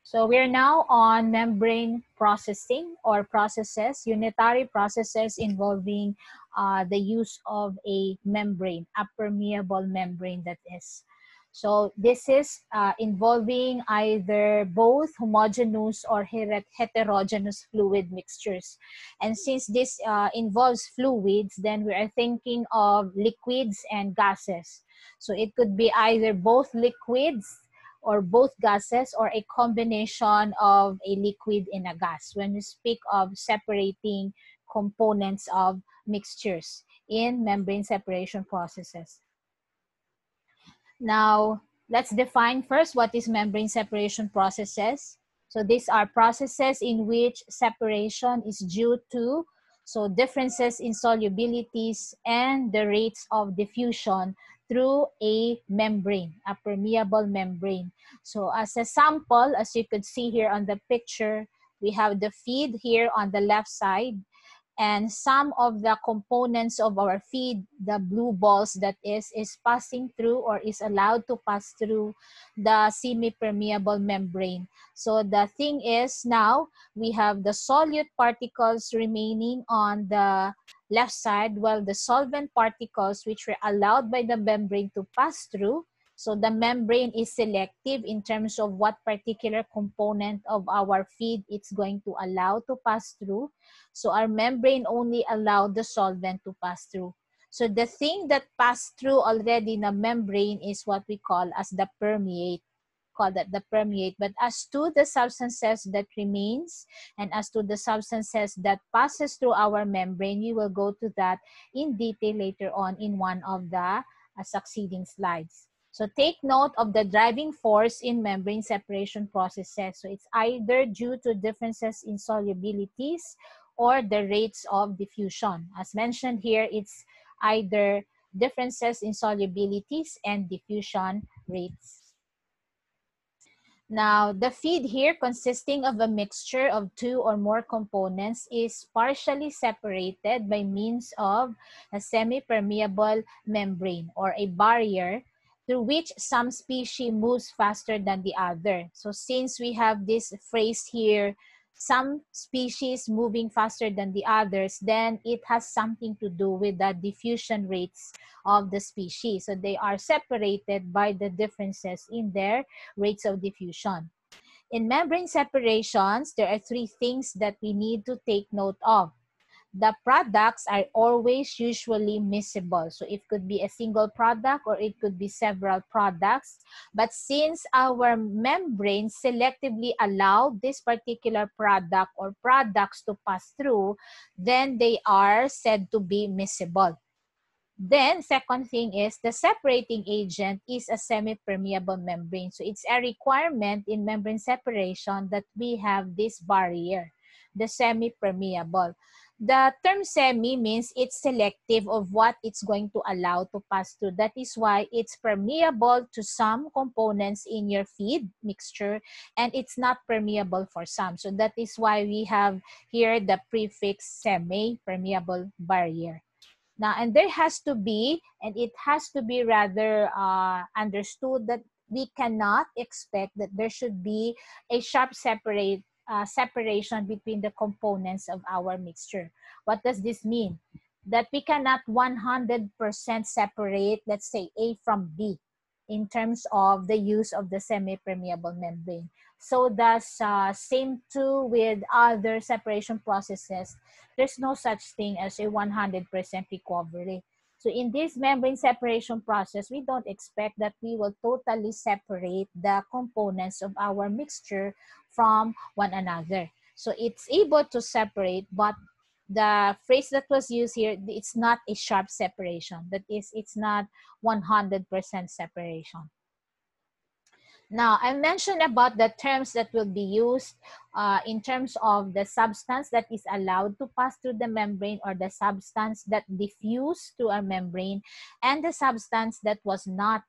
So we're now on membrane processing or processes, unitary processes involving the use of a membrane, a permeable membrane that is. So this is involving either both homogeneous or heterogeneous fluid mixtures. And since this involves fluids, then we are thinking of liquids and gases. So it could be either both liquids or both gases or a combination of a liquid and a gas when we speak of separating components of mixtures in membrane separation processes. Now, let's define first what is membrane separation processes. So these are processes in which separation is due to differences in solubilities and the rates of diffusion through a membrane, a permeable membrane. So as a sample, as you could see here on the picture, we have the feed here on the left side, and some of the components of our feed, the blue balls that is passing through or is allowed to pass through the semi-permeable membrane. So the thing is now we have the solute particles remaining on the left side, while the solvent particles which were allowed by the membrane to pass through. So the membrane is selective in terms of what particular component of our feed it's going to allow to pass through. So our membrane only allowed the solvent to pass through. So the thing that passed through already in the membrane is what we call as the permeate. Call that the permeate. But as to the substances that remains and as to the substances that passes through our membrane, we will go to that in detail later on in one of the succeeding slides. So take note of the driving force in membrane separation processes. So it's either due to differences in solubilities or the rates of diffusion. As mentioned here, it's either differences in solubilities and diffusion rates. Now, the feed here consisting of a mixture of two or more components is partially separated by means of a semi-permeable membrane or a barrier through which some species moves faster than the other. So since we have this phrase here, some species moving faster than the others, then it has something to do with the diffusion rates of the species. So they are separated by the differences in their rates of diffusion. In membrane separations, there are three things that we need to take note of. The products are always usually miscible. So it could be a single product or it could be several products. But since our membrane selectively allow this particular product or products to pass through, then they are said to be miscible. Then, second thing is the separating agent is a semi-permeable membrane. So it's a requirement in membrane separation that we have this barrier, the semi-permeable. The term semi means it's selective of what it's going to allow to pass through. That is why it's permeable to some components in your feed mixture and it's not permeable for some. So that is why we have here the prefix semi-permeable barrier. Now, and there has to be, and it has to be rather understood that we cannot expect that there should be a sharp separation between the components of our mixture. What does this mean? That we cannot 100% separate, let's say, A from B in terms of the use of the semi-permeable membrane. So that's same too with other separation processes. There's no such thing as a 100% recovery. So in this membrane separation process, we don't expect that we will totally separate the components of our mixture from one another. So it's able to separate, but the phrase that was used here, it's not a sharp separation. That is, it's not 100% separation. Now, I mentioned about the terms that will be used in terms of the substance that is allowed to pass through the membrane or the substance that diffused to a membrane and the substance that was not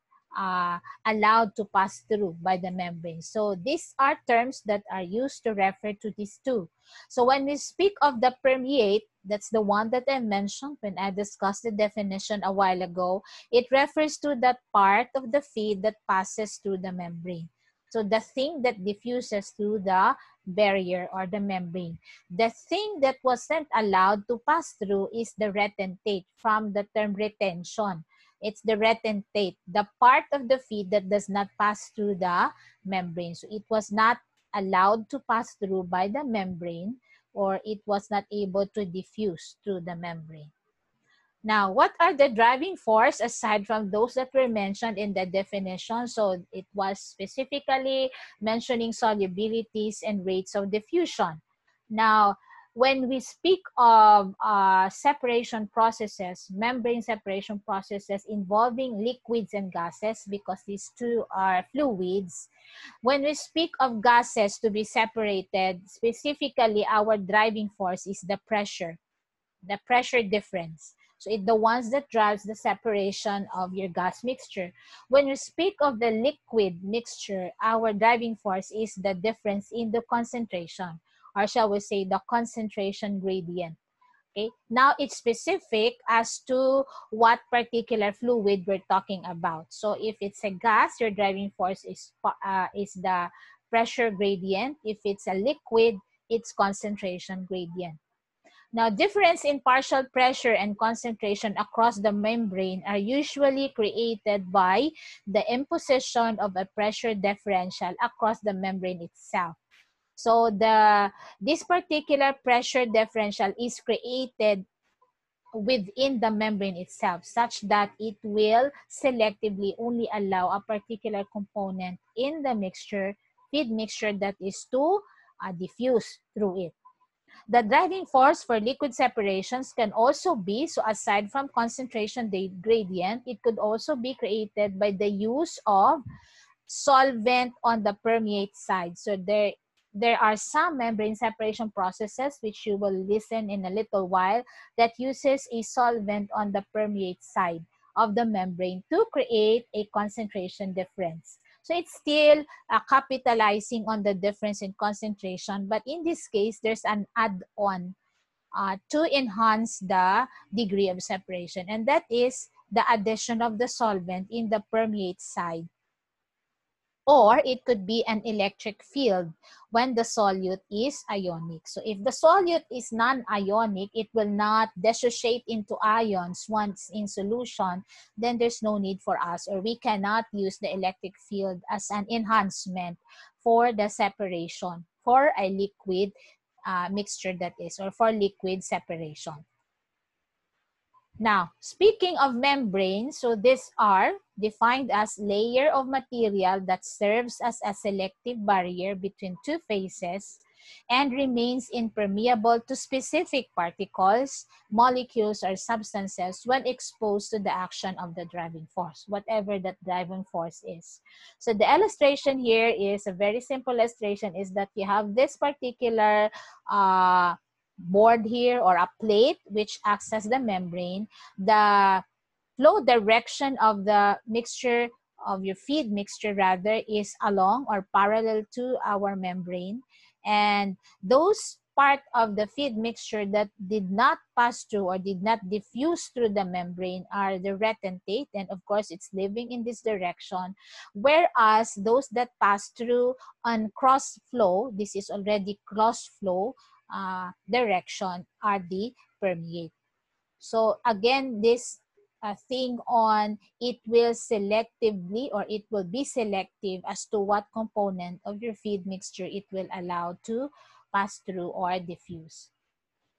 allowed to pass through by the membrane. So these are terms that are used to refer to these two. So when we speak of the permeate, that's the one that I mentioned when I discussed the definition a while ago. It refers to that part of the feed that passes through the membrane. So the thing that diffuses through the barrier or the membrane. The thing that wasn't allowed to pass through is the retentate, from the term retention. It's the retentate, the part of the feed that does not pass through the membrane. So it was not allowed to pass through by the membrane, or it was not able to diffuse through the membrane. Now, what are the driving force aside from those that were mentioned in the definition? So it was specifically mentioning solubilities and rates of diffusion. Now, when we speak of separation processes, membrane separation processes involving liquids and gases, because these two are fluids, when we speak of gases to be separated, specifically our driving force is the pressure difference. So it's the ones that drives the separation of your gas mixture. When we speak of the liquid mixture, our driving force is the difference in the concentration, or shall we say the concentration gradient. Okay, now it's specific as to what particular fluid we're talking about. So if it's a gas, your driving force is the pressure gradient. If it's a liquid, it's concentration gradient. Now, difference in partial pressure and concentration across the membrane are usually created by the imposition of a pressure differential across the membrane itself. So this particular pressure differential is created within the membrane itself, such that it will selectively only allow a particular component in the mixture, feed mixture, that is to diffuse through it. The driving force for liquid separations can also be, so aside from concentration gradient, it could also be created by the use of solvent on the permeate side. So there are some membrane separation processes, which you will listen in a little while, that uses a solvent on the permeate side of the membrane to create a concentration difference. So it's still capitalizing on the difference in concentration, but in this case, there's an add-on to enhance the degree of separation, and that is the addition of the solvent in the permeate side. Or it could be an electric field when the solute is ionic. So if the solute is non-ionic, it will not dissociate into ions once in solution, then there's no need for us, or we cannot use the electric field as an enhancement for the separation for a liquid mixture, that is, or for liquid separation. Now, speaking of membranes, so these are defined as layer of material that serves as a selective barrier between two phases and remains impermeable to specific particles, molecules, or substances when exposed to the action of the driving force, whatever that driving force is. So the illustration here is a very simple illustration, is that you have this particular board here, or a plate, which acts as the membrane. The flow direction of the mixture, of your feed mixture rather, is along or parallel to our membrane, and those part of the feed mixture that did not pass through or did not diffuse through the membrane are the retentate, and of course it's living in this direction, whereas those that pass through on cross flow, this is already cross flow direction, are the permeate. So again, this thing on it will selectively, or it will be selective as to what component of your feed mixture it will allow to pass through or diffuse.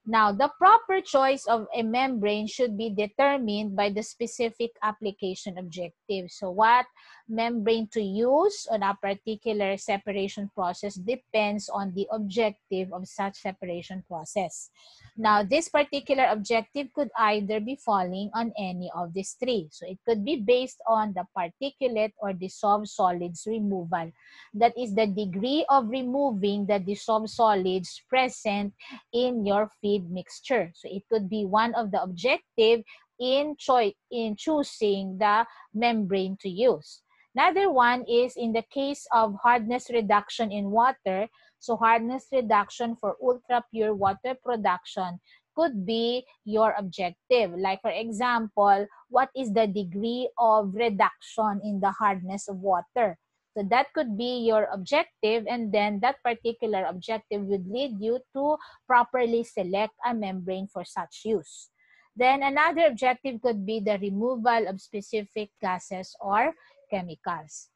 Now, the proper choice of a membrane should be determined by the specific application objective. So what membrane to use on a particular separation process depends on the objective of such separation process. Now, this particular objective could either be falling on any of these three. So it could be based on the particulate or dissolved solids removal. That is the degree of removing the dissolved solids present in your feed mixture. So it could be one of the objective in choosing the membrane to use. Another one is in the case of hardness reduction in water. So hardness reduction for ultra pure water production could be your objective. Like for example, what is the degree of reduction in the hardness of water? So that could be your objective, and then that particular objective would lead you to properly select a membrane for such use. Then another objective could be the removal of specific gases or chemicals.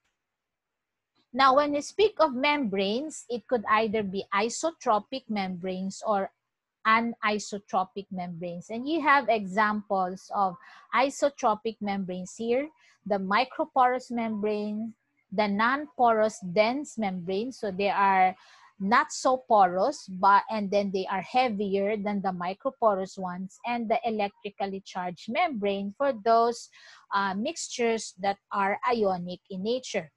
Now, when we speak of membranes, it could either be isotropic membranes or anisotropic membranes. And you have examples of isotropic membranes here, the microporous membrane, the non-porous dense membrane. So they are not so porous, and then they are heavier than the microporous ones, and the electrically charged membrane for those mixtures that are ionic in nature.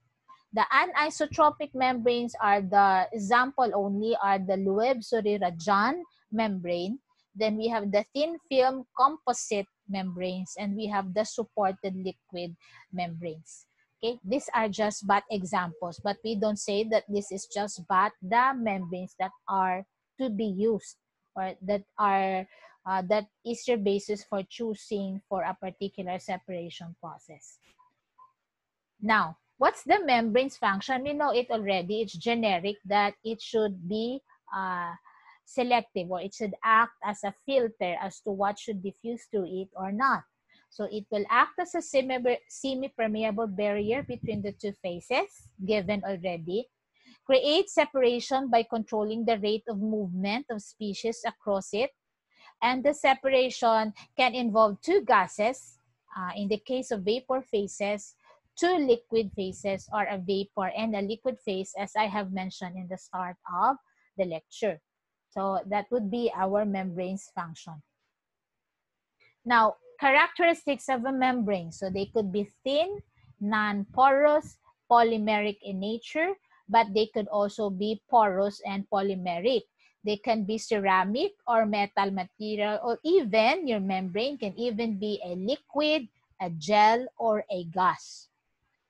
The anisotropic membranes are the example only are the Loeb-Surirajan membrane. Then we have the thin film composite membranes, and we have the supported liquid membranes. Okay, these are just but examples, but we don't say that this is just but the membranes that are to be used, or that are that is your basis for choosing for a particular separation process. Now, what's the membrane's function? We know it already. It's generic that it should be selective, or it should act as a filter as to what should diffuse through it or not. So it will act as a semi-permeable barrier between the two phases, given already. Create separation by controlling the rate of movement of species across it. And the separation can involve two gases, in the case of vapor phases, two liquid phases, or a vapor and a liquid phase, as I have mentioned in the start of the lecture. So that would be our membrane's function. Now, characteristics of a membrane. So they could be thin, non-porous, polymeric in nature, but they could also be porous and polymeric. They can be ceramic or metal material, or even your membrane can even be a liquid, a gel, or a gas.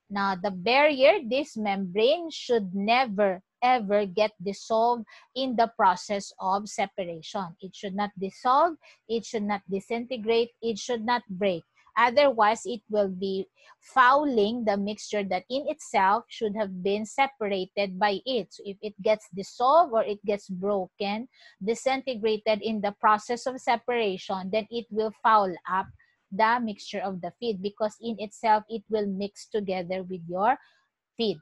Now, the barrier, this membrane should never ever get dissolved in the process of separation. It should not dissolve, it should not disintegrate, it should not break. Otherwise, it will be fouling the mixture that in itself should have been separated by it. So if it gets dissolved or it gets broken, disintegrated in the process of separation, then it will foul up the mixture of the feed, because in itself it will mix together with your feed.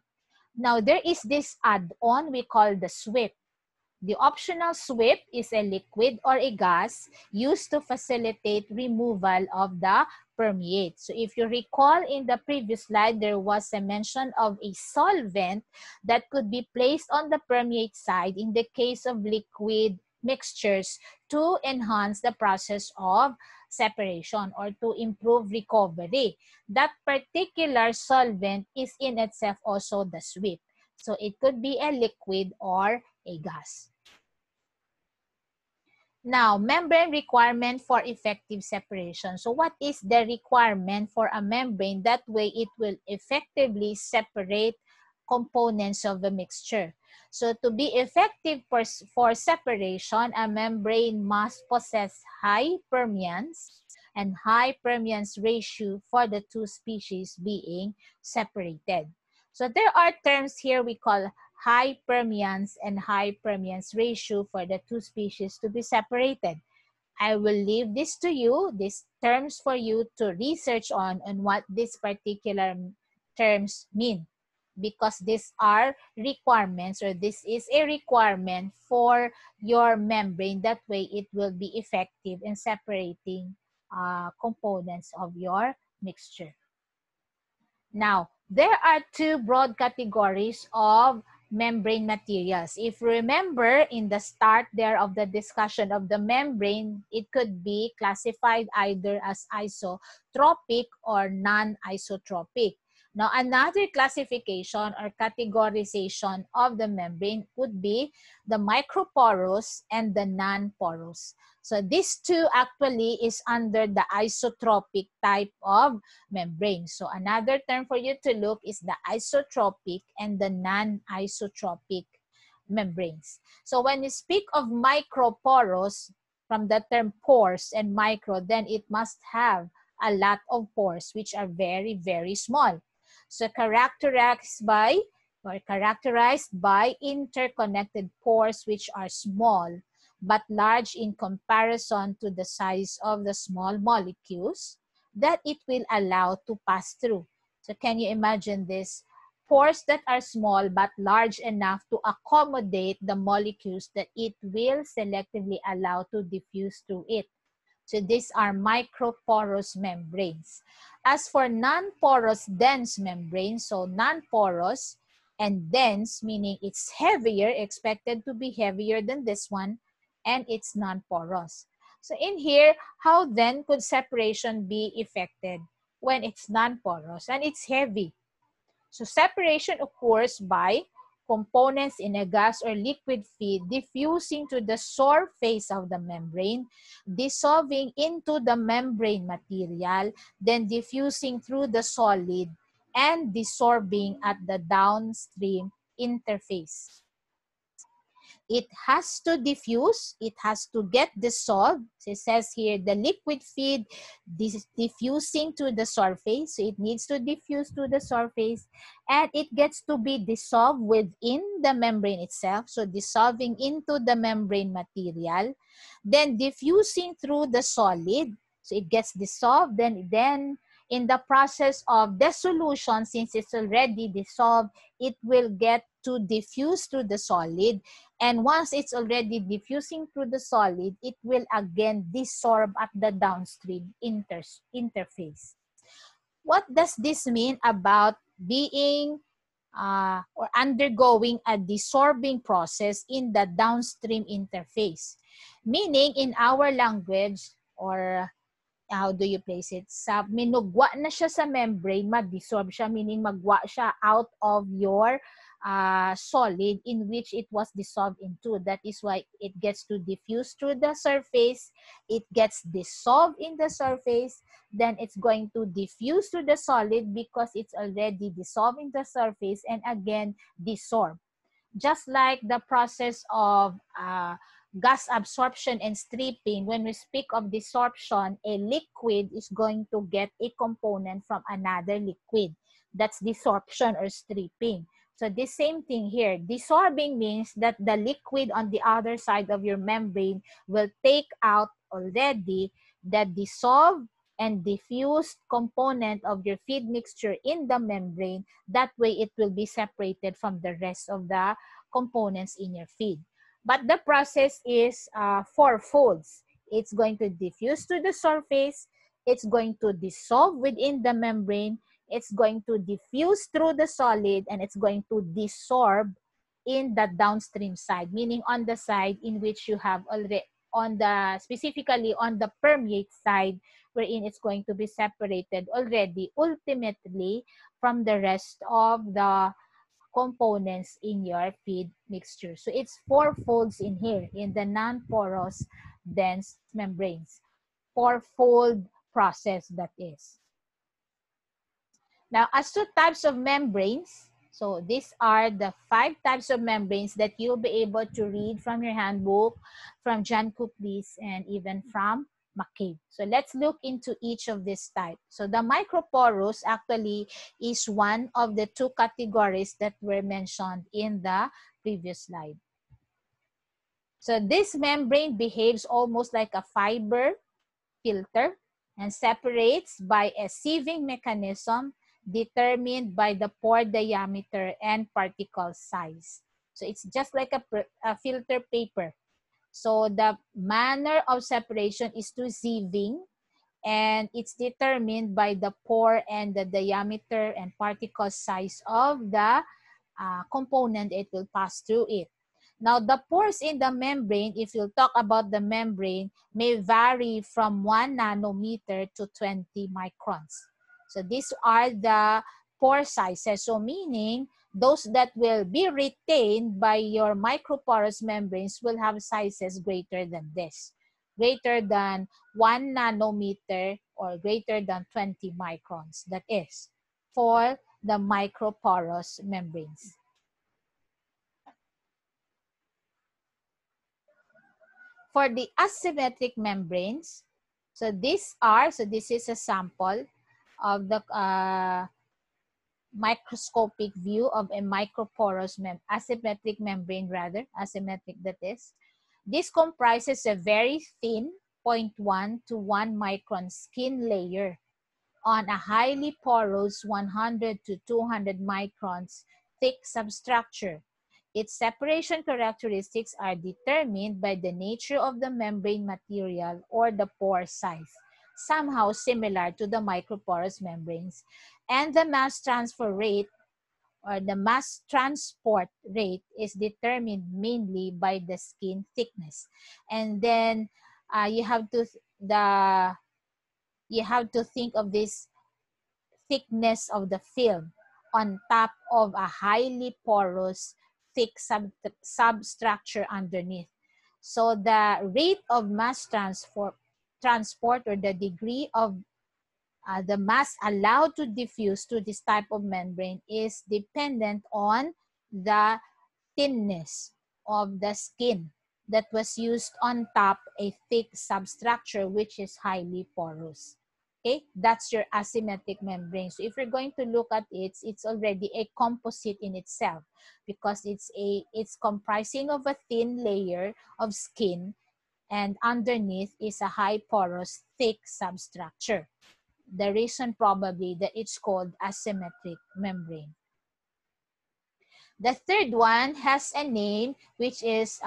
Now there is this add-on we call the sweep. The optional sweep is a liquid or a gas used to facilitate removal of the permeate. So if you recall in the previous slide, there was a mention of a solvent that could be placed on the permeate side in the case of liquid mixtures to enhance the process of separation or to improve recovery. That particular solvent is in itself also the sweep. So it could be a liquid or a gas. Now, membrane requirement for effective separation. So what is the requirement for a membrane? That way it will effectively separate components of the mixture. So to be effective for separation, a membrane must possess high permeance and high permeance ratio for the two species being separated. So there are terms here we call high permeance and high permeance ratio for the two species to be separated. I will leave this to you, these terms for you to research on what these particular terms mean, because these are requirements, or this is a requirement for your membrane. That way it will be effective in separating components of your mixture. Now, there are two broad categories of membrane materials. If you remember in the start there of the discussion of the membrane, it could be classified either as isotropic or non-isotropic. Now, another classification or categorization of the membrane would be the microporous and the non-porous. So these two actually is under the isotropic type of membrane. So another term for you to look is the isotropic and the non-isotropic membranes. So when you speak of microporous, from the term pores and micro, then it must have a lot of pores which are very, very small. So characterized by or characterized by interconnected pores which are small but large in comparison to the size of the small molecules that it will allow to pass through. So can you imagine this? Pores that are small but large enough to accommodate the molecules that it will selectively allow to diffuse through it. So these are microporous membranes. As for non-porous dense membranes, so non-porous and dense, meaning it's heavier, expected to be heavier than this one, and it's non-porous. So in here, how then could separation be effected when it's non-porous and it's heavy? So separation occurs by components in a gas or liquid feed diffusing to the surface of the membrane, dissolving into the membrane material, then diffusing through the solid, and desorbing at the downstream interface. It has to diffuse, it has to get dissolved. So it says here the liquid feed diffusing to the surface. So it needs to diffuse to the surface and it gets to be dissolved within the membrane itself. So dissolving into the membrane material, then diffusing through the solid. So it gets dissolved, then in the process of dissolution, since it's already dissolved, it will get to diffuse through the solid. And once it's already diffusing through the solid, it will again desorb at the downstream interface. What does this mean about being or undergoing a desorbing process in the downstream interface? Meaning in our language, or how do you place it? Sa minugwa na siya sa membrane, ma-desorb siya, meaning magwa siya out of your solid in which it was dissolved into. That is why it gets to diffuse through the surface, it gets dissolved in the surface, then it's going to diffuse to the solid because it's already dissolved in the surface and again desorb. Just like the process of gas absorption and stripping, when we speak of desorption, a liquid is going to get a component from another liquid. That's desorption or stripping. So the same thing here. Desorbing means that the liquid on the other side of your membrane will take out already the dissolved and diffused component of your feed mixture in the membrane. That way it will be separated from the rest of the components in your feed. But the process is fourfolds. It's going to diffuse to the surface, it's going to dissolve within the membrane, it's going to diffuse through the solid, and it's going to desorb in the downstream side, meaning on the side in which you have already, specifically on the permeate side, wherein it's going to be separated already ultimately from the rest of the components in your feed mixture. So it's fourfolds in here in the non-porous dense membranes. Fourfold process that is. Now, as to types of membranes, so these are the 5 types of membranes that you'll be able to read from your handbook, from John Cookle's, and even from McCabe. So let's look into each of these types. So the microporous actually is one of the 2 categories that were mentioned in the previous slide. So this membrane behaves almost like a fiber filter and separates by a sieving mechanism determined by the pore diameter and particle size. So it's just like a filter paper. So the manner of separation is through sieving, and it's determined by the pore and the diameter and particle size of the component it will pass through it. Now, the pores in the membrane, if you talk about the membrane, may vary from 1 nanometer to 20 microns. So these are the pore sizes. So meaning, those that will be retained by your microporous membranes will have sizes greater than this. Greater than 1 nanometer or greater than 20 microns. That is for the microporous membranes. For the asymmetric membranes, so this is a sample of the microscopic view of a microporous asymmetric membrane, asymmetric that is. This comprises a very thin 0.1 to 1 micron skin layer on a highly porous 100 to 200 microns thick substructure. Its separation characteristics are determined by the nature of the membrane material or the pore size, somehow similar to the microporous membranes, and the mass transfer rate or the mass transport rate is determined mainly by the skin thickness. And then you have to think of this thickness of the film on top of a highly porous thick substructure underneath. So the rate of mass transport or the degree of the mass allowed to diffuse to this type of membrane is dependent on the thinness of the skin that was used on top a thick substructure which is highly porous. Okay, that's your asymmetric membrane. So if you're going to look at it, it's already a composite in itself because it's comprising of a thin layer of skin and underneath is a high porous thick substructure. The reason probably that it's called asymmetric membrane. The third one has a name which is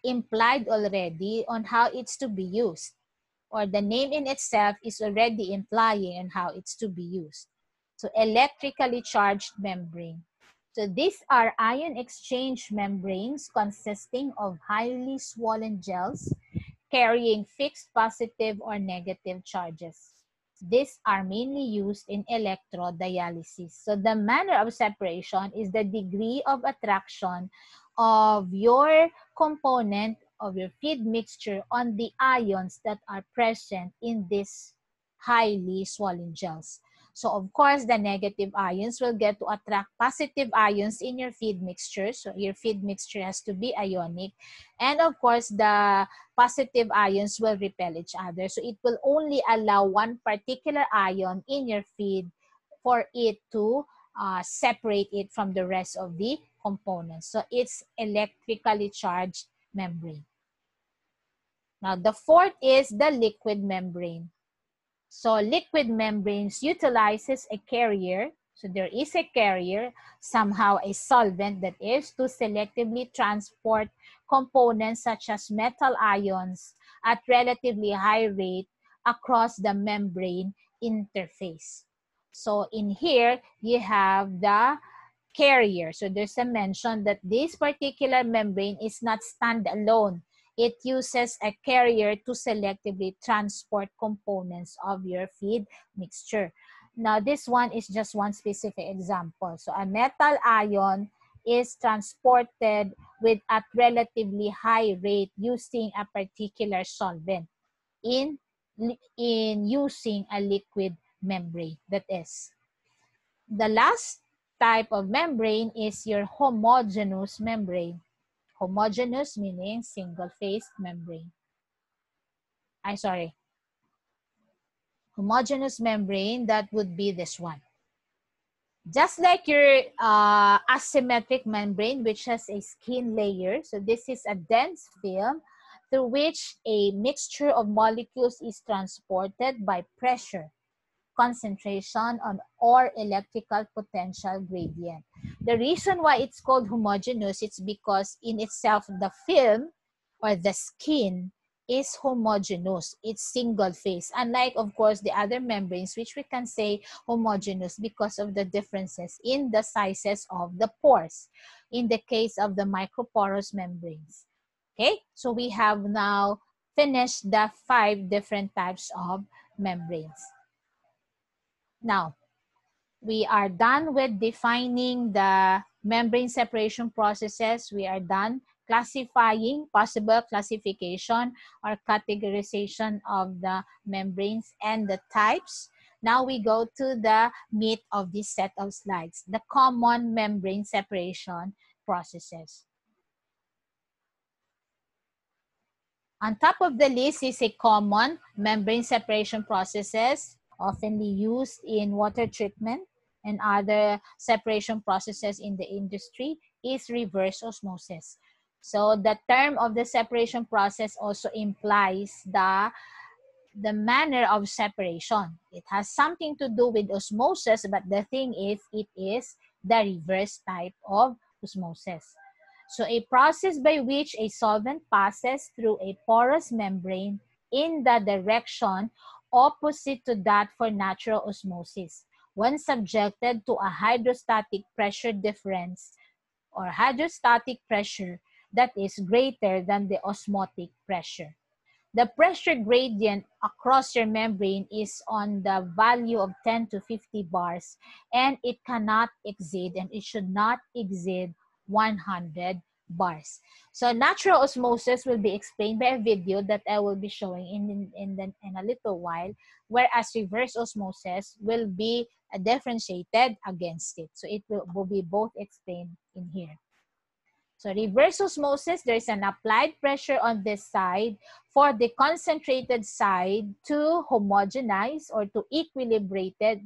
implied already on how it's to be used, or the name in itself is already implying on how it's to be used. So electrically charged membrane. So these are ion exchange membranes consisting of highly swollen gels carrying fixed positive or negative charges. These are mainly used in electrodialysis. So the manner of separation is the degree of attraction of your component of your feed mixture on the ions that are present in these highly swollen gels. So of course, the negative ions will get to attract positive ions in your feed mixture. So your feed mixture has to be ionic. And of course, the positive ions will repel each other. So it will only allow one particular ion in your feed for it to separate it from the rest of the components. So it's electrically charged membrane. Now, the fourth is the liquid membrane. So liquid membranes utilizes a carrier. So there is a carrier, somehow a solvent that is to selectively transport components such as metal ions at relatively high rate across the membrane interface. So in here, you have the carrier. So there's a mention that this particular membrane is not standalone. It uses a carrier to selectively transport components of your feed mixture. Now, this one is just one specific example. So a metal ion is transported with at relatively high rate using a particular solvent in using a liquid membrane. That is. The last type of membrane is your homogeneous membrane. Homogeneous meaning single-phase membrane. Homogeneous membrane, that would be this one. Just like your asymmetric membrane, which has a skin layer. So this is a dense film through which a mixture of molecules is transported by pressure, concentration, or electrical potential gradient. The reason why it's called homogeneous, it's because in itself the film or the skin is homogeneous. It's single phase. Unlike, of course, the other membranes, which we can say homogeneous because of the differences in the sizes of the pores in the case of the microporous membranes. Okay, so we have now finished the 5 different types of membranes. Now, we are done with defining the membrane separation processes. We are done classifying possible classification or categorization of the membranes and the types. Now we go to the meat of this set of slides, the common membrane separation processes. On top of the list is a common membrane separation processes oftenly used in water treatment and other separation processes in the industry is reverse osmosis. So the term of the separation process also implies the manner of separation. It has something to do with osmosis, but the thing is, it is the reverse type of osmosis. So a process by which a solvent passes through a porous membrane in the direction opposite to that for natural osmosis when subjected to a hydrostatic pressure difference or hydrostatic pressure that is greater than the osmotic pressure. The pressure gradient across your membrane is on the value of 10 to 50 bars, and it cannot exceed, and it should not exceed 100 bars. So natural osmosis will be explained by a video that I will be showing in a little while, whereas reverse osmosis will be differentiated against it. So it will be both explained in here. So reverse osmosis, there's an applied pressure on this side for the concentrated side to homogenize or to equilibrated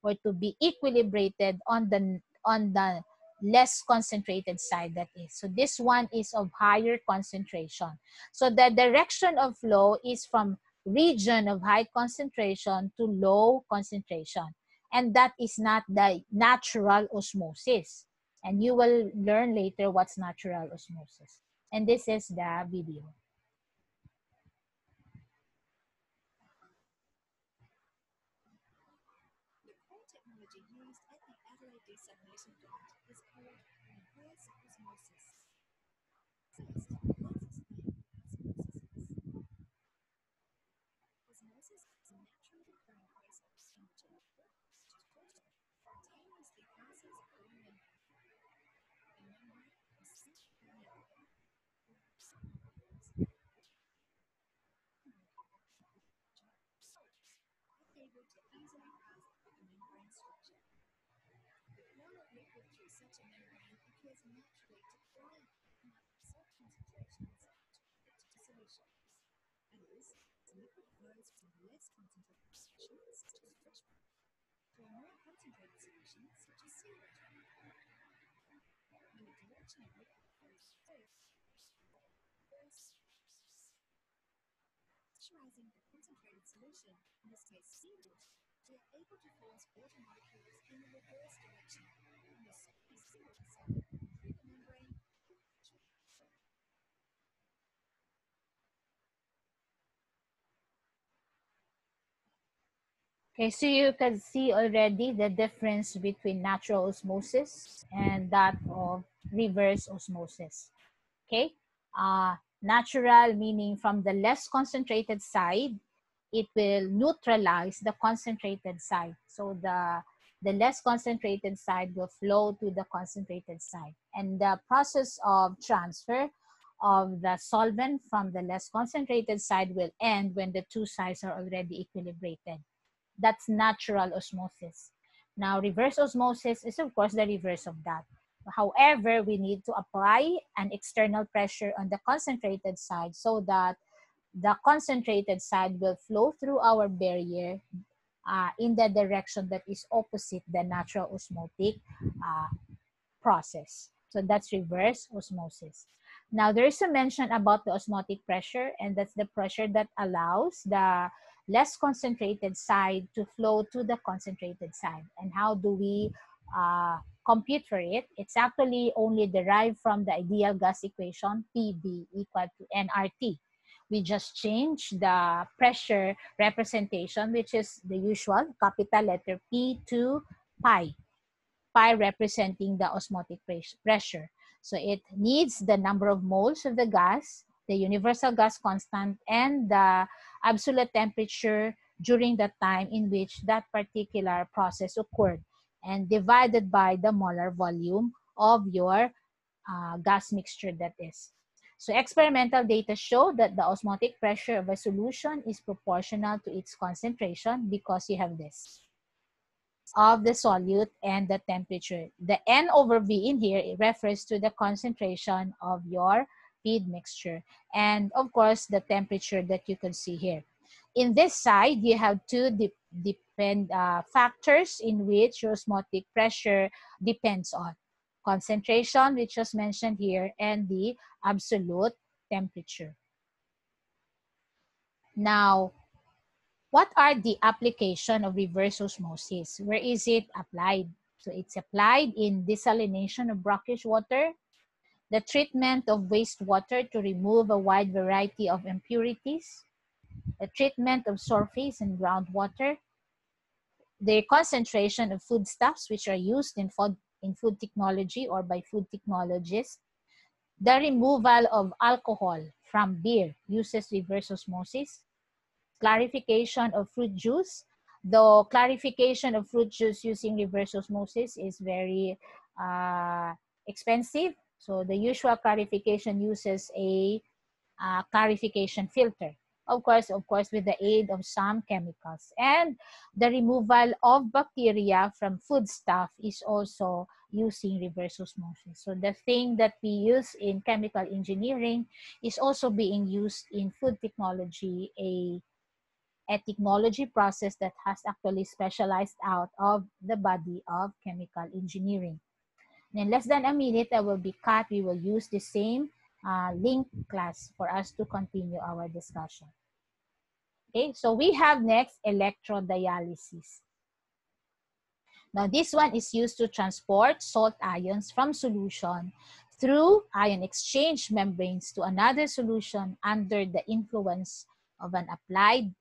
or to be equilibrated on the less concentrated side, that is. So this one is of higher concentration. So the direction of flow is from region of high concentration to low concentration. And that is not the natural osmosis. And you will learn later what's natural osmosis. And this is the video. The core technology used at the Adelaide desalination plant is called reverse osmosis. First, let's explain what osmosis is. Osmosis is a naturally occurring process in which a liquid, which is pressure, continuously passes through a membrane. The membrane is semi-permeable. Able to easily pass through the membrane structure. The flow of liquid through such a membrane occurs naturally to fly enough salt concentrations to fit to solutions. That is, the liquid flows from less concentrated solutions such as fresh water to a more concentrated solution such as seawater. When the direction of liquid flows reversed, pressurizing the concentrated solution, in this case seawater, we are able to force water molecules in the reverse direction, and the salty seawater solid through the membrane. Okay, so you can see already the difference between natural osmosis and that of reverse osmosis. Okay, natural meaning from the less concentrated side, it will neutralize the concentrated side. So the less concentrated side will flow to the concentrated side. And the process of transfer of the solvent from the less concentrated side will end when the two sides are already equilibrated. That's natural osmosis. Now, reverse osmosis is, of course, the reverse of that. However, we need to apply an external pressure on the concentrated side so that the concentrated side will flow through our barrier in the direction that is opposite the natural osmotic process. So that's reverse osmosis. Now, there is a mention about the osmotic pressure, and that's the pressure that allows the less concentrated side to flow to the concentrated side. And how do we compute for it? It's actually only derived from the ideal gas equation, PV equal to nRT. We just change the pressure representation, which is the usual capital letter P to pi. Pi representing the osmotic pressure. So it needs the number of moles of the gas, the universal gas constant, and the absolute temperature during the time in which that particular process occurred, and divided by the molar volume of your gas mixture, that is. So experimental data show that the osmotic pressure of a solution is proportional to its concentration because you have this of the solute and the temperature. The N over V in here, it refers to the concentration of your feed mixture. And of course, the temperature that you can see here. In this side, you have two factors in which your osmotic pressure depends on. Concentration, which was mentioned here, and the absolute temperature. Now, what are the application of reverse osmosis? Where is it applied? So it's applied in desalination of brackish water, the treatment of wastewater to remove a wide variety of impurities, the treatment of surface and groundwater, the concentration of foodstuffs which are used in food technology or by food technologists, the removal of alcohol from beer uses reverse osmosis, clarification of fruit juice. The clarification of fruit juice using reverse osmosis is very expensive. So the usual clarification uses a clarification filter. Of course, with the aid of some chemicals. And the removal of bacteria from foodstuff is also using reverse osmosis. So the thing that we use in chemical engineering is also being used in food technology, a technology process that has actually specialized out of the body of chemical engineering. And in less than a minute, I will be cut. We will use the same link class for us to continue our discussion. Okay, so we have next electrodialysis. Now this one is used to transport salt ions from solution through ion exchange membranes to another solution under the influence of an applied